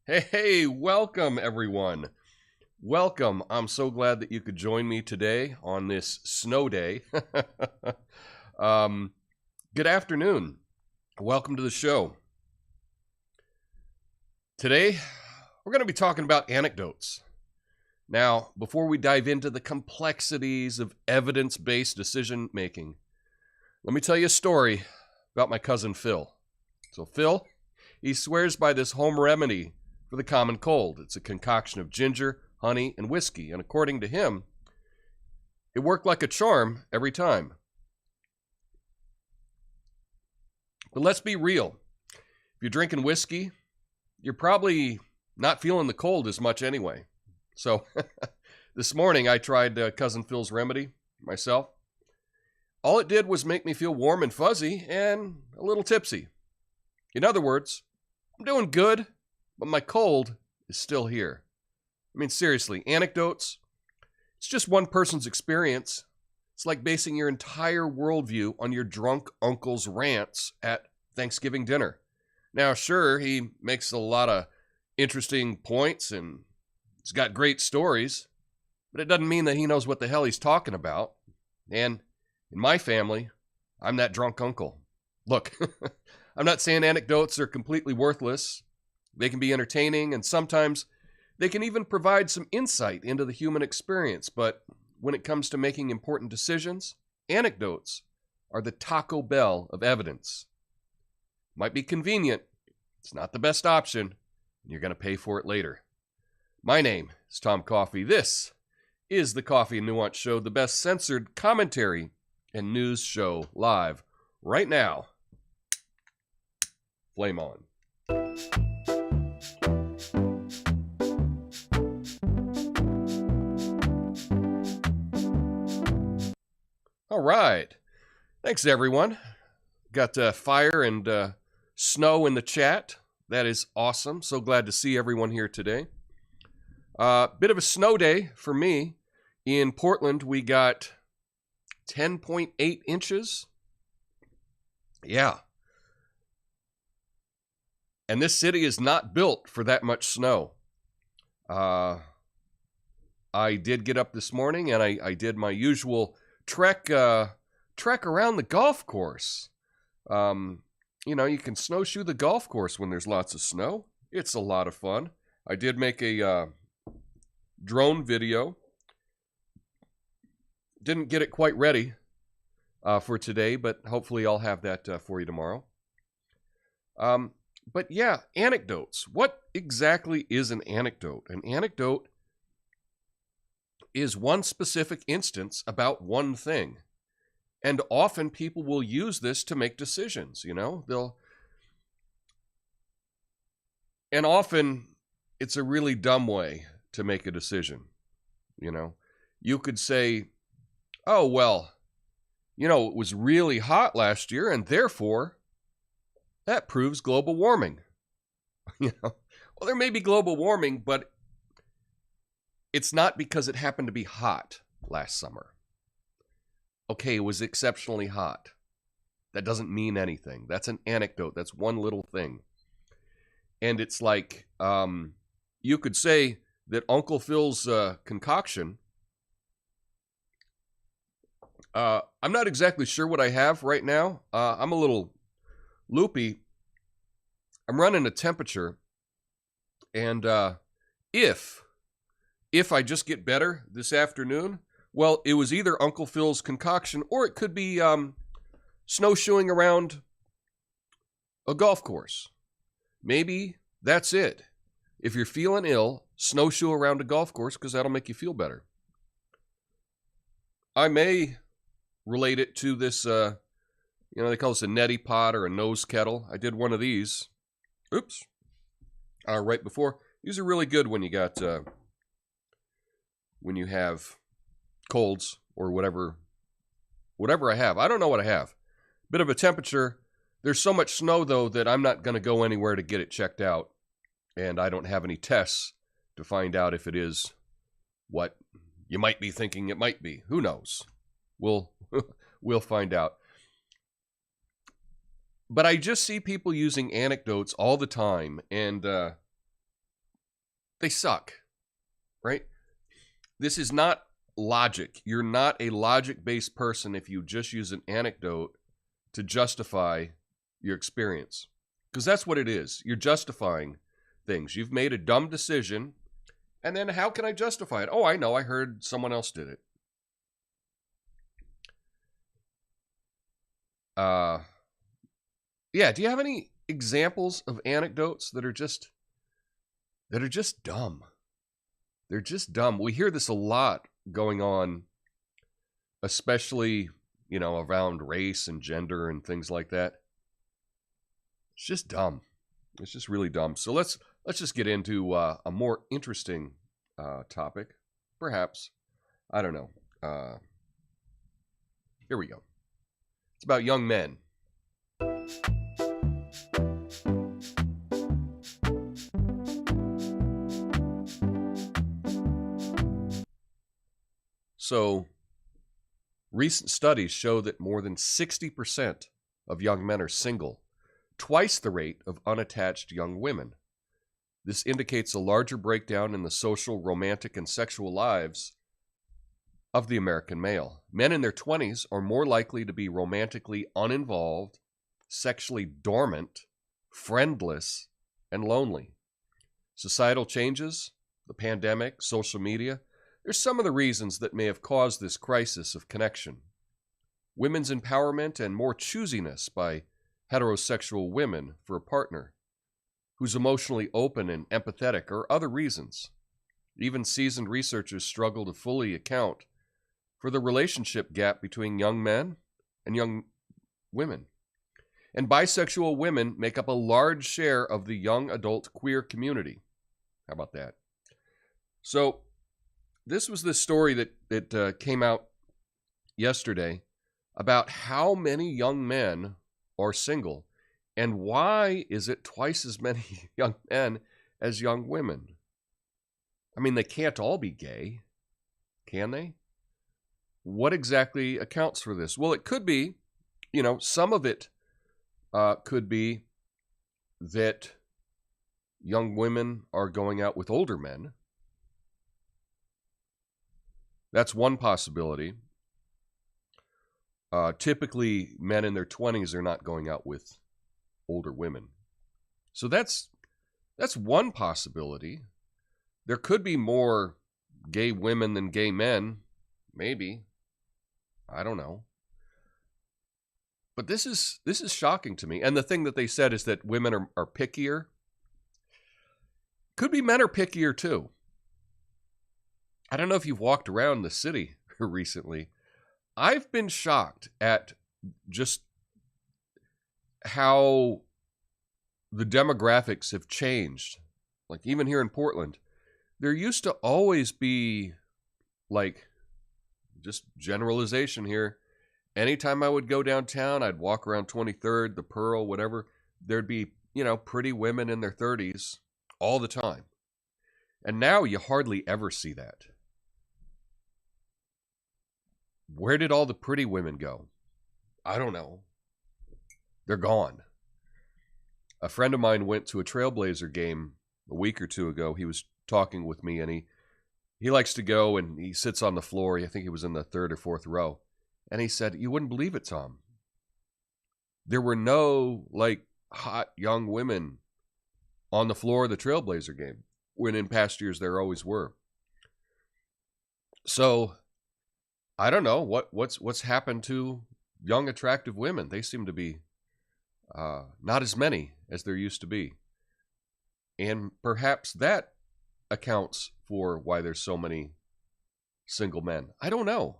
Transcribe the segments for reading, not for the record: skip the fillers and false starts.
Hey, welcome everyone. Welcome. I'm so glad that you could join me today on this snow day. Good afternoon. Welcome to the show. Today, we're going to be talking about anecdotes. Now, before we dive into the complexities of evidence-based decision making, let me tell you a story about my cousin Phil. So Phil, he swears by this home remedy for the common cold. It's a concoction of ginger, honey, and whiskey, and according to him, it worked like a charm every time. But let's be real. If you're drinking whiskey, you're probably not feeling the cold as much anyway. So this morning I tried Cousin Phil's remedy myself. All it did was make me feel warm and fuzzy and a little tipsy. In other words, I'm doing good, but my cold is still here. I mean, seriously, anecdotes, it's just one person's experience. It's like basing your entire worldview on your drunk uncle's rants at Thanksgiving dinner. Now, sure, he makes a lot of interesting points and he's got great stories, but it doesn't mean that he knows what the hell he's talking about. And in my family, I'm that drunk uncle. Look, I'm not saying anecdotes are completely worthless. They can be entertaining, and sometimes they can even provide some insight into the human experience. But when it comes to making important decisions, anecdotes are the Taco Bell of evidence. Might be convenient. It's not the best option, and you're going to pay for it later. My name is Tom Coffey. This is the Coffee and Nuance Show, the best censored commentary and news show live right now. Flame on. All right. Thanks, everyone. Got fire and snow in the chat. That is awesome. So glad to see everyone here today. Bit of a snow day for me. In Portland, we got 10.8 inches. Yeah. And this city is not built for that much snow. I did get up this morning and I did my usual trek around the golf course. You know, you can snowshoe the golf course when there's lots of snow. It's a lot of fun. I did make a drone video. Didn't get it quite ready for today, but hopefully I'll have that for you tomorrow. But yeah, anecdotes. What exactly is an anecdote? An anecdote is one specific instance about one thing. And often people will use this to make decisions, you know? And often it's a really dumb way to make a decision, you know? You could say, oh, well, you know, it was really hot last year and therefore that proves global warming. You know? Well, there may be global warming, but it's not because it happened to be hot last summer. Okay, it was exceptionally hot. That doesn't mean anything. That's an anecdote. That's one little thing. And it's like, you could say that Uncle Phil's concoction, I'm not exactly sure what I have right now. I'm a little loopy. I'm running a temperature. And if I just get better this afternoon, well, it was either Uncle Phil's concoction or it could be snowshoeing around a golf course. Maybe that's it. If you're feeling ill, snowshoe around a golf course because that'll make you feel better. I may relate it to this, you know, they call this a neti pot or a nose kettle. I did one of these. Oops. Right before. These are really good when you got, when you have colds or whatever I have. I don't know what I have. Bit of a temperature. There's so much snow, though, that I'm not going to go anywhere to get it checked out. And I don't have any tests to find out if it is what you might be thinking it might be. Who knows? We'll we'll find out. But I just see people using anecdotes all the time, and they suck, right? This is not logic. You're not a logic-based person if you just use an anecdote to justify your experience. Because that's what it is. You're justifying things. You've made a dumb decision, and then how can I justify it? Oh, I know. I heard someone else did it. Yeah, do you have any examples of anecdotes that are just dumb? They're just dumb. We hear this a lot going on, especially, around race and gender and things like that. It's just dumb. It's just really dumb. So let's just get into a more interesting topic, perhaps. I don't know. Here we go. It's about young men. So, recent studies show that more than 60% of young men are single, twice the rate of unattached young women. This indicates a larger breakdown in the social, romantic, and sexual lives of the American male. Men in their 20s are more likely to be romantically uninvolved, sexually dormant, friendless, and lonely. Societal changes, the pandemic, social media, there's some of the reasons that may have caused this crisis of connection. Women's empowerment and more choosiness by heterosexual women for a partner who's emotionally open and empathetic, or other reasons. Even seasoned researchers struggle to fully account for the relationship gap between young men and young women. And bisexual women make up a large share of the young adult queer community. How about that? So, this was the story that came out yesterday about how many young men are single and why is it twice as many young men as young women. I mean, they can't all be gay, can they? What exactly accounts for this? Well, it could be, some of it could be that young women are going out with older men. That's one possibility. Typically, men in their 20s are not going out with older women. So that's one possibility. There could be more gay women than gay men. Maybe. I don't know. But this is shocking to me. And the thing that they said is that women are pickier. Could be men are pickier too. I don't know if you've walked around the city recently. I've been shocked at just how the demographics have changed. Like even here in Portland, there used to always be, like, just generalization here. Anytime I would go downtown, I'd walk around 23rd, the Pearl, whatever. There'd be, pretty women in their 30s all the time. And now you hardly ever see that. Where did all the pretty women go? I don't know. They're gone. A friend of mine went to a Trailblazer game a week or two ago. He was talking with me, and he likes to go, and he sits on the floor. I think he was in the third or fourth row. And he said, you wouldn't believe it, Tom. There were no, hot young women on the floor of the Trailblazer game, when in past years there always were. So, I don't know what's happened to young, attractive women. They seem to be not as many as there used to be. And perhaps that accounts for why there's so many single men. I don't know.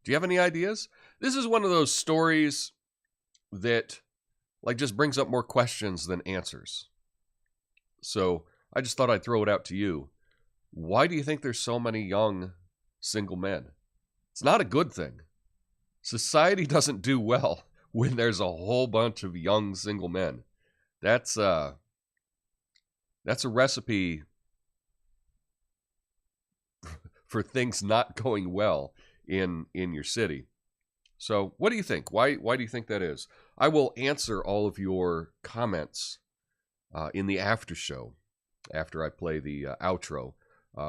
Do you have any ideas? This is one of those stories that just brings up more questions than answers. So I just thought I'd throw it out to you. Why do you think there's so many young single men? It's not a good thing. Society doesn't do well when there's a whole bunch of young single men. That's a recipe for things not going well in your city. So what do you think? Why do you think that is? I will answer all of your comments in the after show after I play the outro.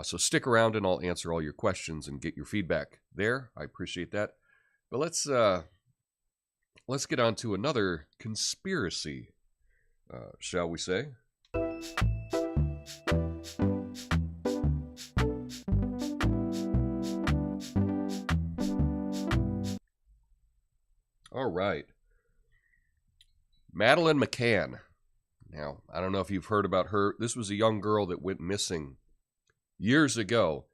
So stick around and I'll answer all your questions and get your feedback there. I appreciate that. But let's get on to another conspiracy, shall we say? All right. Madeline McCann. Now, I don't know if you've heard about her. This was a young girl that went missing years ago,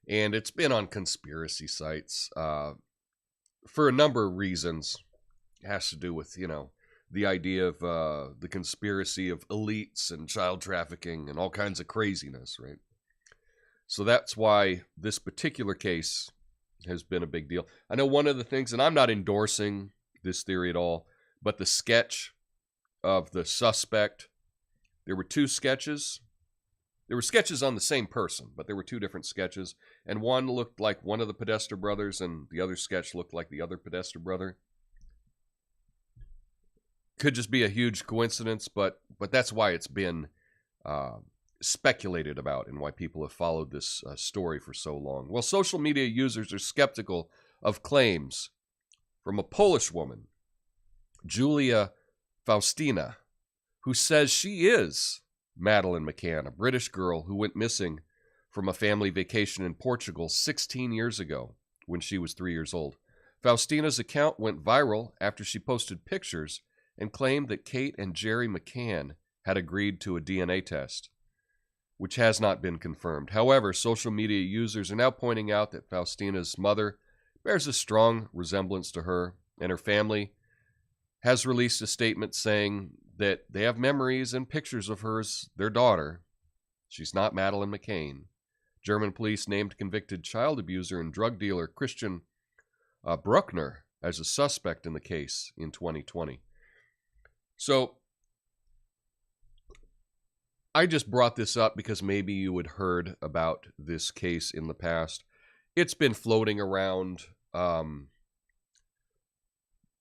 and it's been on conspiracy sites for a number of reasons. It has to do with, the idea of the conspiracy of elites and child trafficking and all kinds of craziness, right? So that's why this particular case has been a big deal. I know one of the things, and I'm not endorsing this theory at all, but the sketch of the suspect, there were two sketches. There were sketches on the same person, but there were two different sketches, and one looked like one of the Podesta brothers, and the other sketch looked like the other Podesta brother. Could just be a huge coincidence, but that's why it's been speculated about and why people have followed this story for so long. Well, social media users are skeptical of claims from a Polish woman, Julia Faustina, who says she is Madeline McCann, a British girl who went missing from a family vacation in Portugal 16 years ago when she was 3 years old. Faustina's account went viral after she posted pictures and claimed that Kate and Jerry McCann had agreed to a DNA test, which has not been confirmed. However, social media users are now pointing out that Faustina's mother bears a strong resemblance to her, and her family has released a statement saying that they have memories and pictures of her as their daughter. She's not Madeline McCann. German police named convicted child abuser and drug dealer Christian Bruckner as a suspect in the case in 2020. So I just brought this up because maybe you had heard about this case in the past. It's been floating around.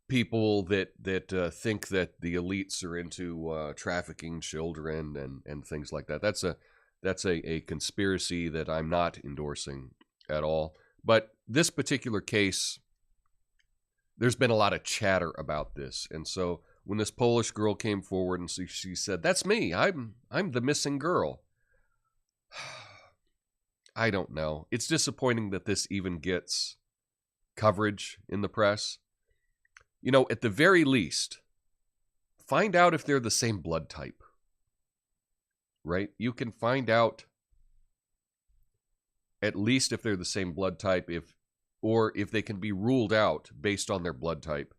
People that think that the elites are into trafficking children and things like that. That's a conspiracy that I'm not endorsing at all. But this particular case, there's been a lot of chatter about this, and so when this Polish girl came forward and she said, "That's me. I'm the missing girl." I don't know. It's disappointing that this even gets coverage in the press. At the very least, find out if they're the same blood type. Right? You can find out at least if they're the same blood type, or if they can be ruled out based on their blood type.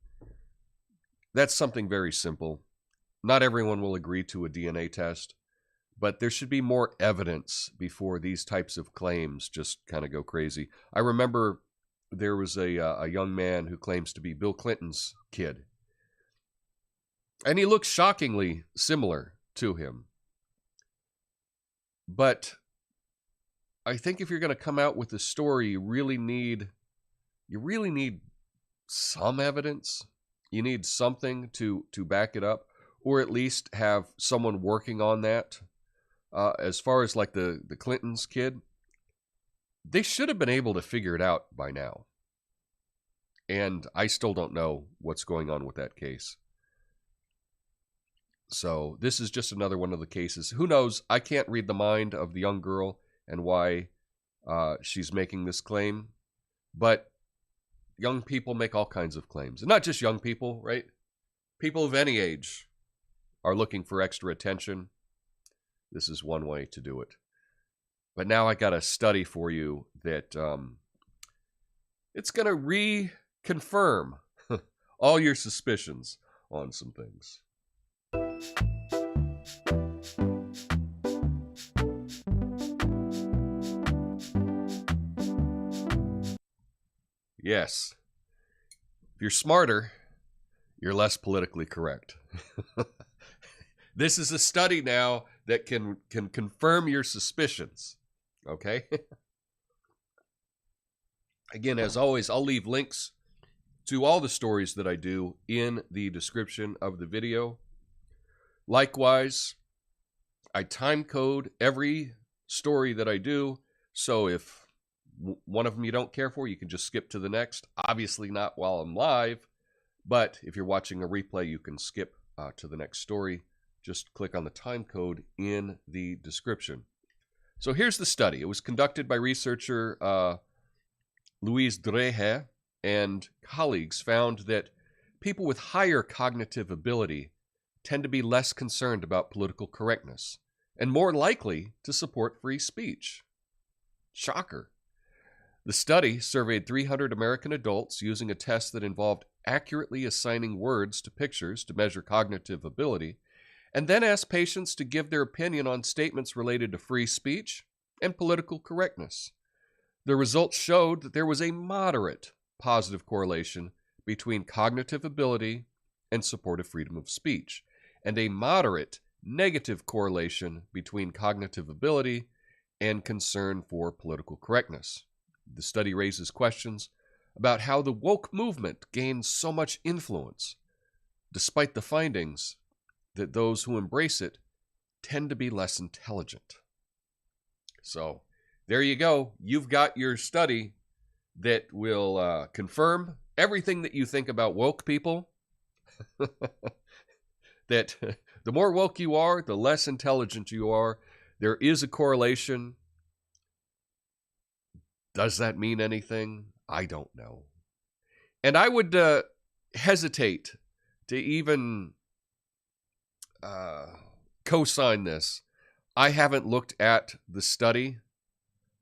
That's something very simple. Not everyone will agree to a DNA test, but there should be more evidence before these types of claims just kind of go crazy. I remember there was a young man who claims to be Bill Clinton's kid, and he looks shockingly similar to him. But I think if you're going to come out with a story, you really need some evidence. You need something to back it up, or at least have someone working on that. As far as like the Clintons' kid, they should have been able to figure it out by now. And I still don't know what's going on with that case. So this is just another one of the cases. Who knows? I can't read the mind of the young girl and why she's making this claim. But young people make all kinds of claims. And not just young people, right? People of any age are looking for extra attention. This is one way to do it. But now I got a study for you that it's going to reconfirm all your suspicions on some things. Yes. If you're smarter, you're less politically correct. This is a study now that can confirm your suspicions. Okay? Again, as always, I'll leave links to all the stories that I do in the description of the video. Likewise, I time code every story that I do, so if one of them you don't care for, you can just skip to the next. Obviously not while I'm live, but if you're watching a replay, you can skip to the next story. Just click on the time code in the description. So here's the study. It was conducted by researcher Louise Drehe, and colleagues found that people with higher cognitive ability tend to be less concerned about political correctness and more likely to support free speech. Shocker. The study surveyed 300 American adults using a test that involved accurately assigning words to pictures to measure cognitive ability, and then asked patients to give their opinion on statements related to free speech and political correctness. The results showed that there was a moderate positive correlation between cognitive ability and support of freedom of speech, and a moderate negative correlation between cognitive ability and concern for political correctness. The study raises questions about how the woke movement gains so much influence, despite the findings that those who embrace it tend to be less intelligent. So, there you go. You've got your study that will confirm everything that you think about woke people. That the more woke you are, the less intelligent you are. There is a correlation. Does that mean anything? I don't know. And I would hesitate to even co-sign this. I haven't looked at the study.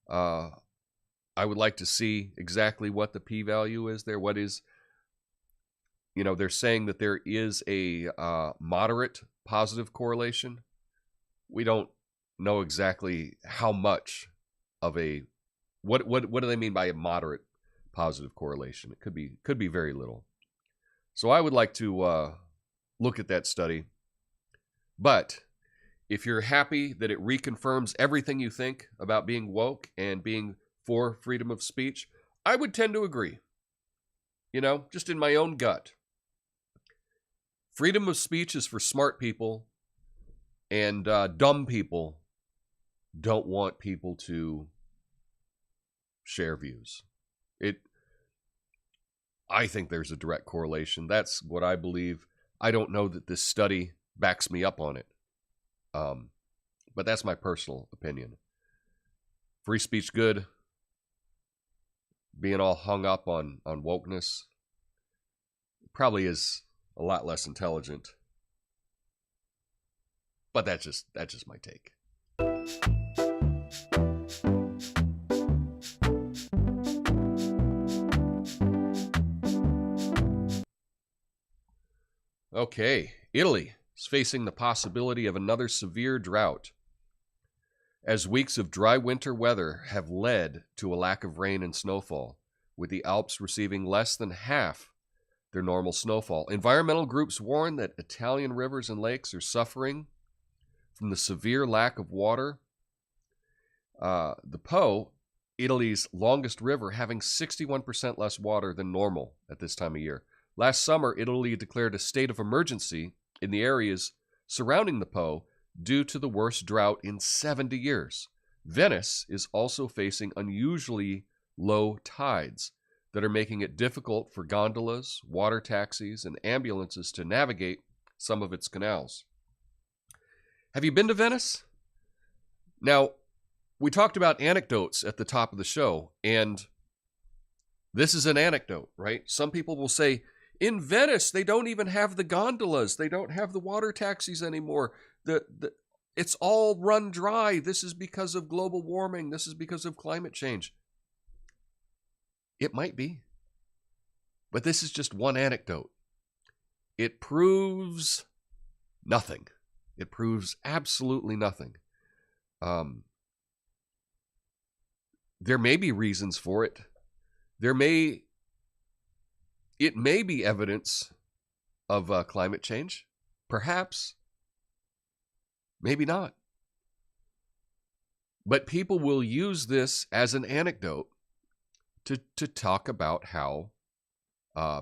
I would like to see exactly what the p-value is there. What is, they're saying that there is a moderate positive correlation. We don't know exactly how much of a, what do they mean by a moderate positive correlation? It could be very little. So I would like to look at that study. But if you're happy that it reconfirms everything you think about being woke and being for freedom of speech, I would tend to agree. Just in my own gut. Freedom of speech is for smart people, and dumb people don't want people to share views. I think there's a direct correlation. That's what I believe. I don't know that this study backs me up on it. But that's my personal opinion. Free speech good. Being all hung up on wokeness probably is a lot less intelligent. But that's just my take. Okay, Italy is facing the possibility of another severe drought, as weeks of dry winter weather have led to a lack of rain and snowfall, with the Alps receiving less than half their normal snowfall. Environmental groups warn that Italian rivers and lakes are suffering from the severe lack of water. The Po, Italy's longest river, having 61% less water than normal at this time of year. Last summer, Italy declared a state of emergency in the areas surrounding the Po due to the worst drought in 70 years. Venice is also facing unusually low tides that are making it difficult for gondolas, water taxis, and ambulances to navigate some of its canals. Have you been to Venice? Now, we talked about anecdotes at the top of the show, and this is an anecdote, right? Some people will say, in Venice, they don't even have the gondolas. They don't have the water taxis anymore. It's all run dry. This is because of global warming. This is because of climate change. It might be. But this is just one anecdote. It proves nothing. It proves absolutely nothing. There may be reasons for it. It may be evidence of climate change. Perhaps. Maybe not. But people will use this as an anecdote to talk about how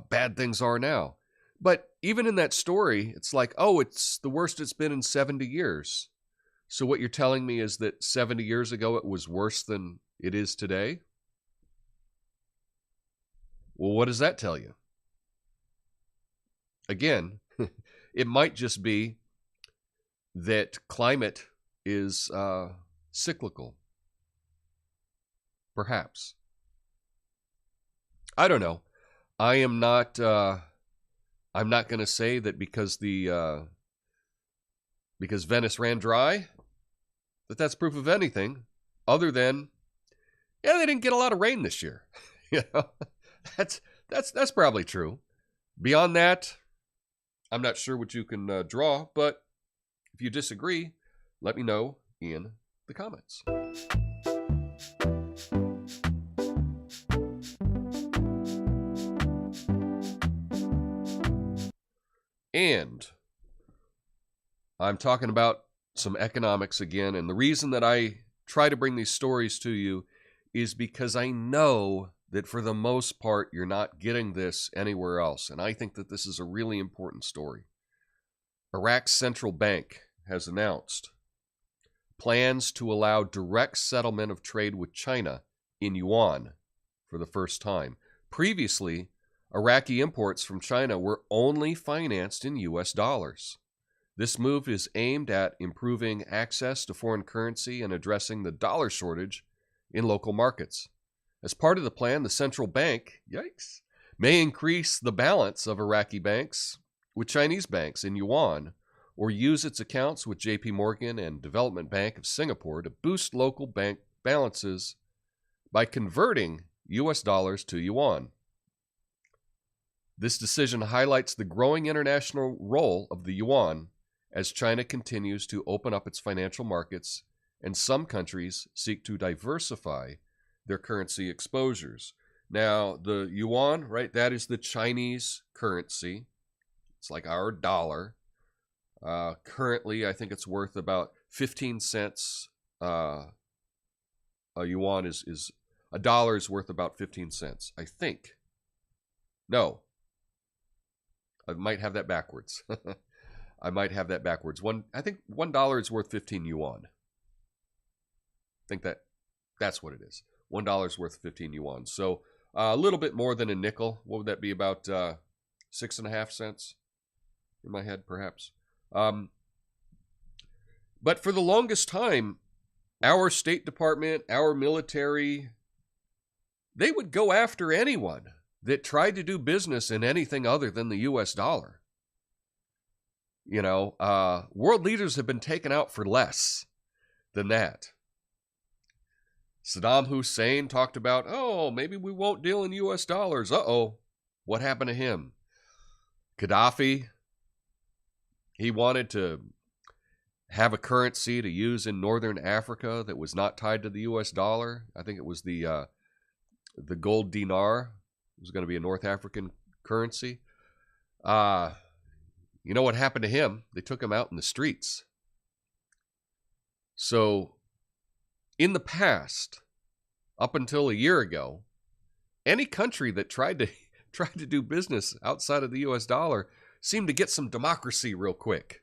bad things are now. But even in that story, it's like, oh, it's the worst it's been in 70 years. So what you're telling me is that 70 years ago it was worse than it is today? Well, what does that tell you? Again, it might just be that climate is cyclical. Perhaps. I don't know. I'm not going to say that because Venice ran dry, that's proof of anything other than, yeah, they didn't get a lot of rain this year. You know, that's probably true. Beyond that, I'm not sure what you can draw, but if you disagree, let me know in the comments. And I'm talking about some economics again, and the reason that I try to bring these stories to you is because I know that for the most part you're not getting this anywhere else, and I think that this is a really important story. Iraq's central bank has announced plans to allow direct settlement of trade with China in yuan for the first time. Previously, Iraqi imports from China were only financed in US dollars. This move is aimed at improving access to foreign currency and addressing the dollar shortage in local markets. As part of the plan, the central bank, yikes, may increase the balance of Iraqi banks with Chinese banks in yuan, or use its accounts with JP Morgan and Development Bank of Singapore to boost local bank balances by converting US dollars to yuan. This decision highlights the growing international role of the yuan as China continues to open up its financial markets and some countries seek to diversify their currency exposures. Now, the yuan, right, that is the Chinese currency. It's like our dollar. Currently, I think it's worth about 15 cents. A yuan is a dollar is worth about 15 cents, I think. No. I might have that backwards. I think $1 is worth 15 yuan. I think that's what it is. $1 is worth 15 yuan. So a little bit more than a nickel. What would that be? About 6.5 cents in my head, perhaps. But for the longest time, our State Department, our military, they would go after anyone that tried to do business in anything other than the US dollar. You know, world leaders have been taken out for less than that. Saddam Hussein talked about, oh, maybe we won't deal in US dollars. Uh-oh, what happened to him? Gaddafi, he wanted to have a currency to use in northern Africa that was not tied to the US dollar. I think it was the gold dinar. It was going to be a North African currency. You know what happened to him? They took him out in the streets. So, in the past, up until a year ago, any country that tried to do business outside of the US dollar seemed to get some democracy real quick.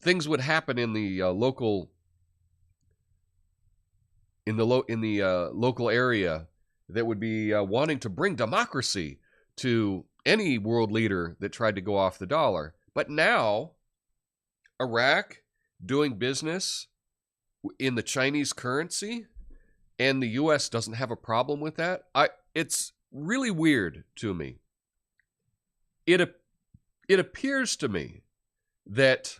Things would happen in the local area that would be wanting to bring democracy to any world leader that tried to go off the dollar. But now, Iraq doing business in the Chinese currency, and the U.S. doesn't have a problem with that. It's really weird to me. It appears to me that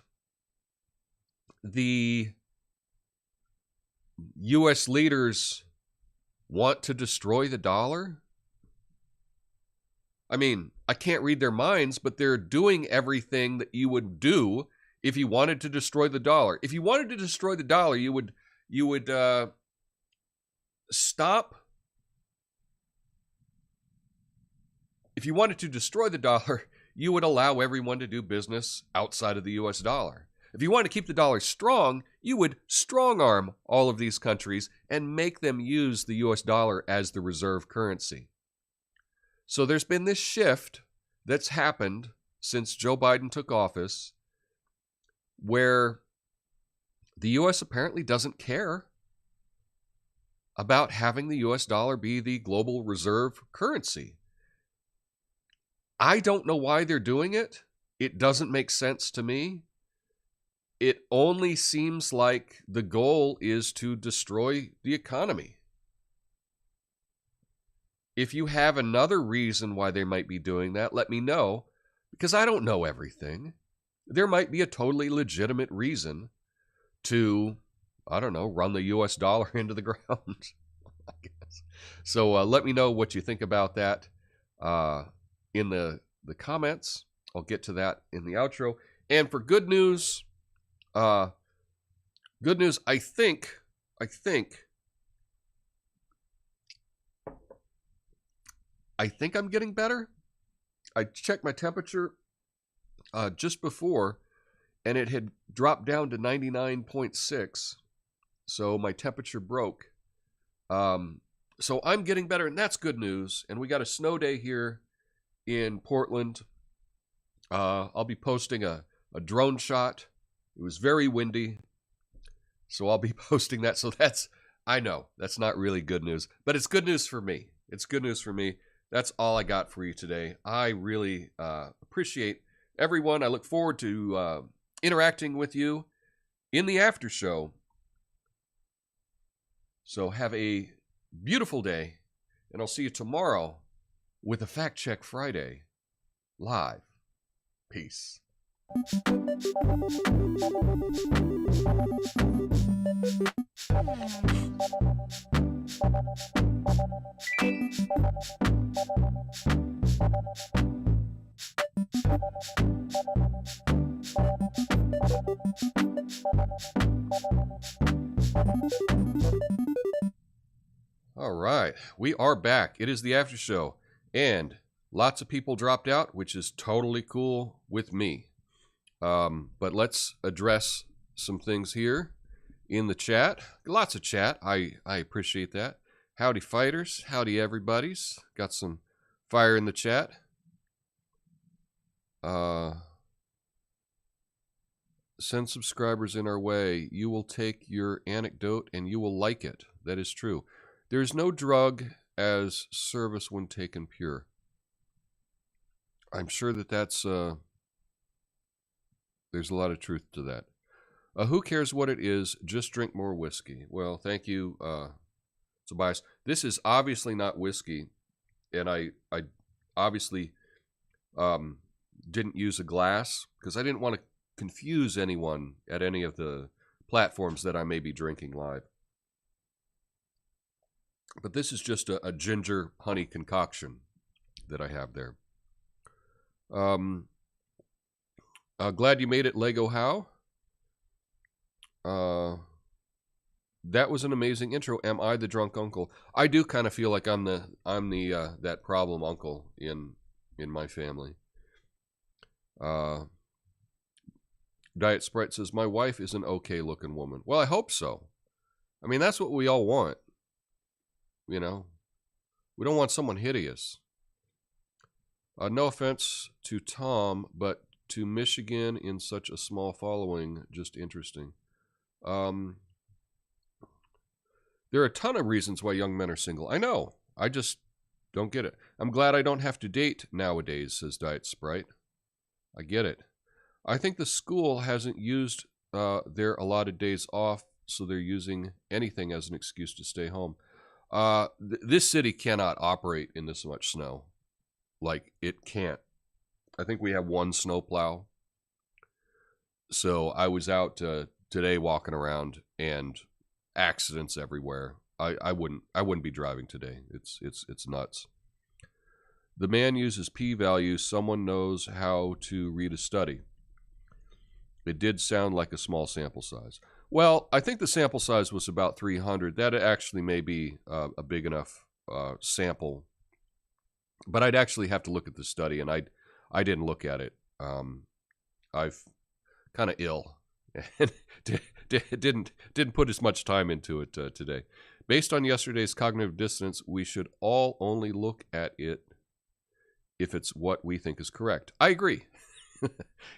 the U.S. leaders want to destroy the dollar. I mean, I can't read their minds, but they're doing everything that you would do if you wanted to destroy the dollar. If you wanted to destroy the dollar, you would stop. If you wanted to destroy the dollar, you would allow everyone to do business outside of the US dollar. If you want to keep the dollar strong, you would strong-arm all of these countries and make them use the US dollar as the reserve currency. So there's been this shift that's happened since Joe Biden took office where the U.S. apparently doesn't care about having the U.S. dollar be the global reserve currency. I don't know why they're doing it. It doesn't make sense to me. It only seems like the goal is to destroy the economy. If you have another reason why they might be doing that, let me know, because I don't know everything. There might be a totally legitimate reason to, I don't know, run the U.S. dollar into the ground, I guess. So let me know what you think about that in the comments. I'll get to that in the outro. And for good news, I think I'm getting better. I checked my temperature just before, and it had dropped down to 99.6. So my temperature broke. So I'm getting better, and that's good news. And we got a snow day here in Portland. I'll be posting a drone shot. It was very windy, so I'll be posting that. So I know that's not really good news, but it's good news for me. It's good news for me. That's all I got for you today. I really appreciate everyone. I look forward to interacting with you in the after show. So have a beautiful day, and I'll see you tomorrow with a Fact Check Friday live. Peace. All right, we are back. It is the after show, and lots of people dropped out, which is totally cool with me. But let's address some things here in the chat. Lots of chat. I appreciate that. Howdy, fighters. Howdy, everybody's. Got some fire in the chat. Send subscribers in our way. You will take your anecdote and you will like it. That is true. There is no drug as service when taken pure. I'm sure that's there's a lot of truth to that. Who cares what it is? Just drink more whiskey. Well, thank you, Tobias. This is obviously not whiskey, and I obviously didn't use a glass because I didn't want to confuse anyone at any of the platforms that I may be drinking live. But this is just a ginger honey concoction that I have there. Glad you made it, Lego How. That was an amazing intro. Am I the drunk uncle? I do kind of feel like I'm the that problem uncle in my family. Diet Sprite says my wife is an okay looking woman. Well, I hope so. I mean, that's what we all want. You know, we don't want someone hideous. No offense to Tom, but to Michigan in such a small following, just interesting. There are a ton of reasons why young men are single. I know. I just don't get it. I'm glad I don't have to date nowadays, says Diet Sprite. I get it. I think the school hasn't used their allotted days off, so they're using anything as an excuse to stay home. This city cannot operate in this much snow. Like, it can't. I think we have one snowplow. So I was out today walking around, and accidents everywhere. I wouldn't be driving today. It's nuts. The man uses p-values. Someone knows how to read a study. It did sound like a small sample size. Well, I think the sample size was about 300. That actually may be a big enough sample. But I'd actually have to look at the study, and I didn't look at it. I've kind of ill and didn't put as much time into it today. Based on yesterday's cognitive dissonance, we should all only look at it if it's what we think is correct. I agree.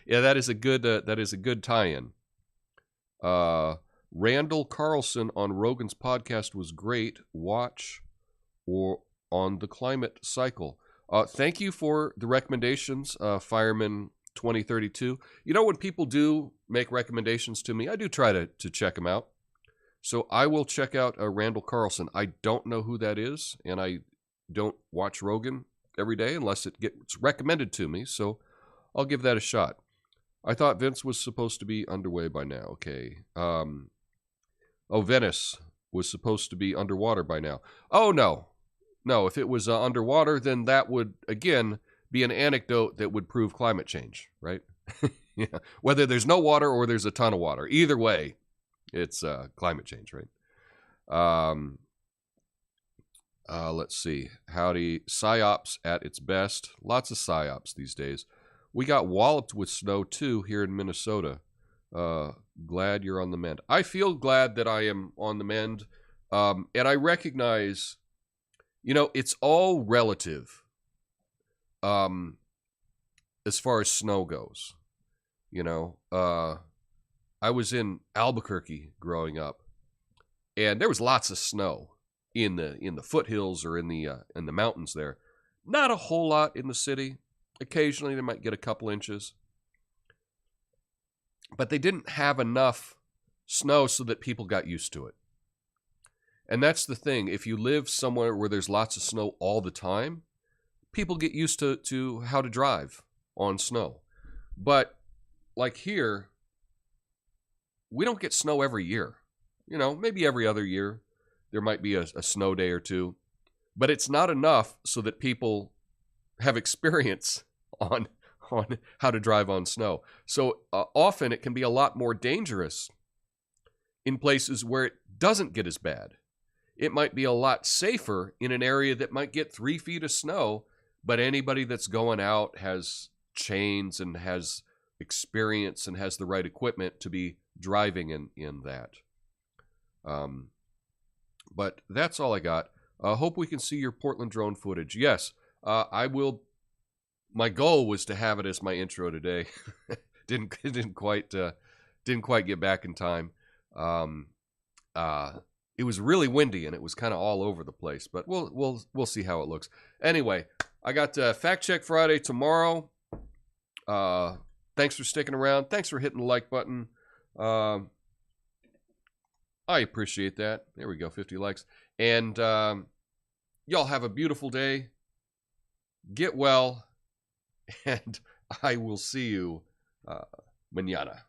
Yeah, that is a good tie-in. Randall Carlson on Rogan's podcast was great. Watch or on the climate cycle. Thank you for the recommendations, Fireman 2032. You know, when people do make recommendations to me, I do try to check them out. So I will check out Randall Carlson. I don't know who that is, and I don't watch Rogan every day unless it gets recommended to me. So I'll give that a shot. I thought Vince was supposed to be underway by now. Okay. Venice was supposed to be underwater by now. Oh, no. No, if it was underwater, then that would, again, be an anecdote that would prove climate change, right? Yeah. Whether there's no water or there's a ton of water. Either way, it's climate change, right? Let's see. Howdy. PsyOps at its best. Lots of PsyOps these days. We got walloped with snow, too, here in Minnesota. Glad you're on the mend. I feel glad that I am on the mend. And I recognize, it's all relative as far as snow goes. I was in Albuquerque growing up, and there was lots of snow in the foothills or in the mountains there. Not a whole lot in the city. Occasionally they might get a couple inches. But they didn't have enough snow so that people got used to it. And that's the thing. If you live somewhere where there's lots of snow all the time, people get used to how to drive on snow. But like here, we don't get snow every year. Maybe every other year there might be a snow day or two. But it's not enough so that people have experience on how to drive on snow. So often it can be a lot more dangerous in places where it doesn't get as bad. It might be a lot safer in an area that might get 3 feet of snow, but anybody that's going out has chains and has experience and has the right equipment to be driving in that. But that's all I got. Hope we can see your Portland drone footage. Yes, I will. My goal was to have it as my intro today. didn't quite get back in time. It was really windy and it was kind of all over the place, but we'll see how it looks. Anyway, I got Fact Check Friday tomorrow. Thanks for sticking around. Thanks for hitting the like button. I appreciate that. There we go, 50 likes. And y'all have a beautiful day. Get well, and I will see you mañana.